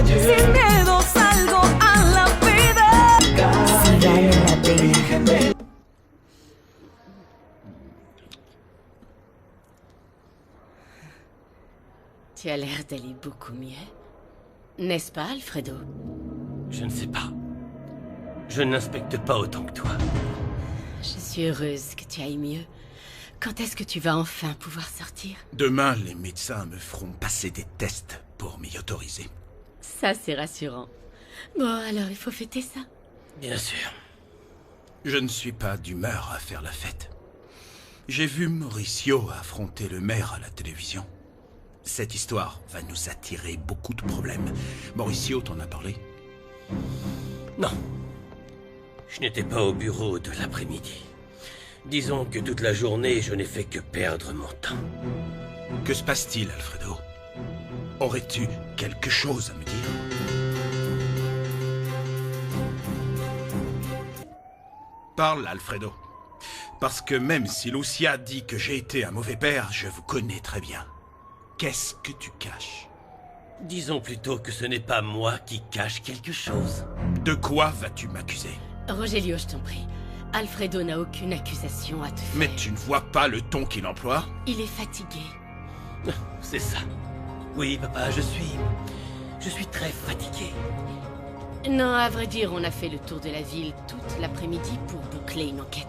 Sin miedo salgo a la vida. Si vale la pena. Tu as l'air d'aller beaucoup mieux. N'est-ce pas, Alfredo? Je ne sais pas. Je n'inspecte pas autant que toi. Je suis heureuse que tu ailles mieux. Quand est-ce que tu vas enfin pouvoir sortir? Demain, les médecins me feront passer des tests pour m'y autoriser. Ça, c'est rassurant. Bon, alors il faut fêter ça. Bien sûr. Je ne suis pas d'humeur à faire la fête. J'ai vu Mauricio affronter le maire à la télévision. Cette histoire va nous attirer beaucoup de problèmes. Mauricio t'en a parlé? Non. Je n'étais pas au bureau de l'après-midi. Disons que toute la journée, je n'ai fait que perdre mon temps. Que se passe-t-il, Alfredo? Aurais-tu quelque chose à me dire? Parle, Alfredo. Parce que même si Lucia dit que j'ai été un mauvais père, je vous connais très bien. Qu'est-ce que tu caches? Disons plutôt que ce n'est pas moi qui cache quelque chose. De quoi vas-tu m'accuser? Rogelio, je t'en prie. Alfredo n'a aucune accusation à te faire. Mais tu ne vois pas le ton qu'il emploie? Il est fatigué. C'est ça. Oui, papa, je suis très fatigué. Non, à vrai dire, on a fait le tour de la ville toute l'après-midi pour boucler une enquête.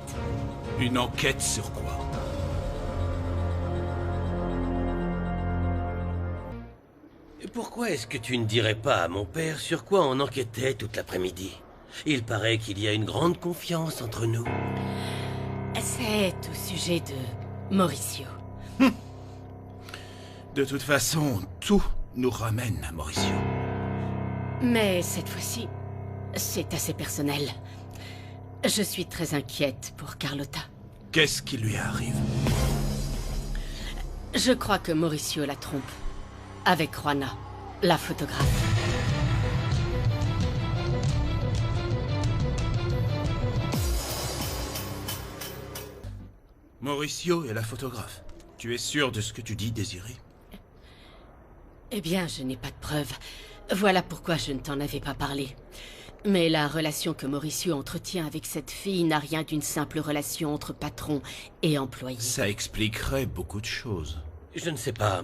Une enquête sur quoi? Et pourquoi est-ce que tu ne dirais pas à mon père sur quoi on enquêtait toute l'après-midi? Il paraît qu'il y a une grande confiance entre nous. C'est au sujet de Mauricio. De toute façon, tout nous ramène à Mauricio. Mais cette fois-ci, c'est assez personnel. Je suis très inquiète pour Carlotta. Qu'est-ce qui lui arrive? Je crois que Mauricio la trompe. Avec Juana, la photographe. Mauricio est la photographe. Tu es sûr de ce que tu dis, Désiré? Eh bien, je n'ai pas de preuves. Voilà pourquoi je ne t'en avais pas parlé. Mais la relation que Mauricio entretient avec cette fille n'a rien d'une simple relation entre patron et employé. Ça expliquerait beaucoup de choses. Je ne sais pas.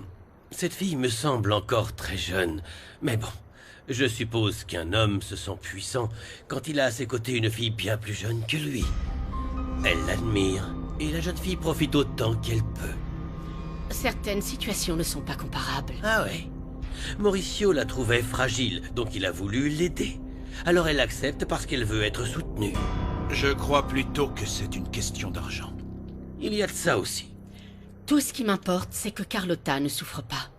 Cette fille me semble encore très jeune. Mais bon, je suppose qu'un homme se sent puissant quand il a à ses côtés une fille bien plus jeune que lui. Elle l'admire, et la jeune fille profite autant qu'elle peut. Certaines situations ne sont pas comparables. Ah ouais. Mauricio la trouvait fragile, donc il a voulu l'aider. Alors elle accepte parce qu'elle veut être soutenue. Je crois plutôt que c'est une question d'argent. Il y a de ça aussi. Tout ce qui m'importe, c'est que Carlotta ne souffre pas.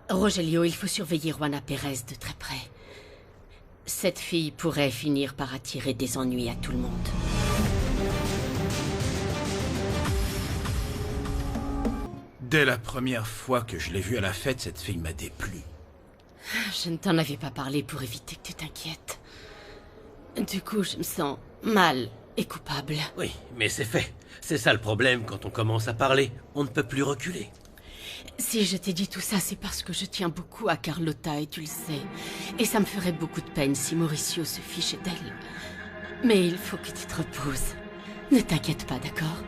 Rogelio, il faut surveiller Juana Pérez de très près. Cette fille pourrait finir par attirer des ennuis à tout le monde. Dès la première fois que je l'ai vue à la fête, cette fille m'a déplu. Je ne t'en avais pas parlé pour éviter que tu t'inquiètes. Du coup, je me sens mal et coupable. Oui, mais c'est fait. C'est ça le problème quand on commence à parler. On ne peut plus reculer. Si je t'ai dit tout ça, c'est parce que je tiens beaucoup à Carlotta et tu le sais. Et ça me ferait beaucoup de peine si Mauricio se fichait d'elle. Mais il faut que tu te reposes. Ne t'inquiète pas, d'accord?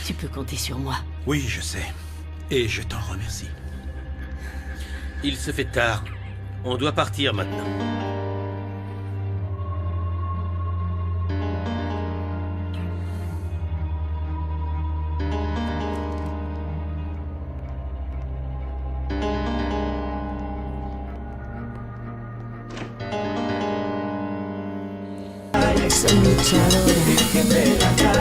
Tu peux compter sur moi. Oui, je sais. Et je t'en remercie. Il se fait tard. On doit partir maintenant. Soy luchadora.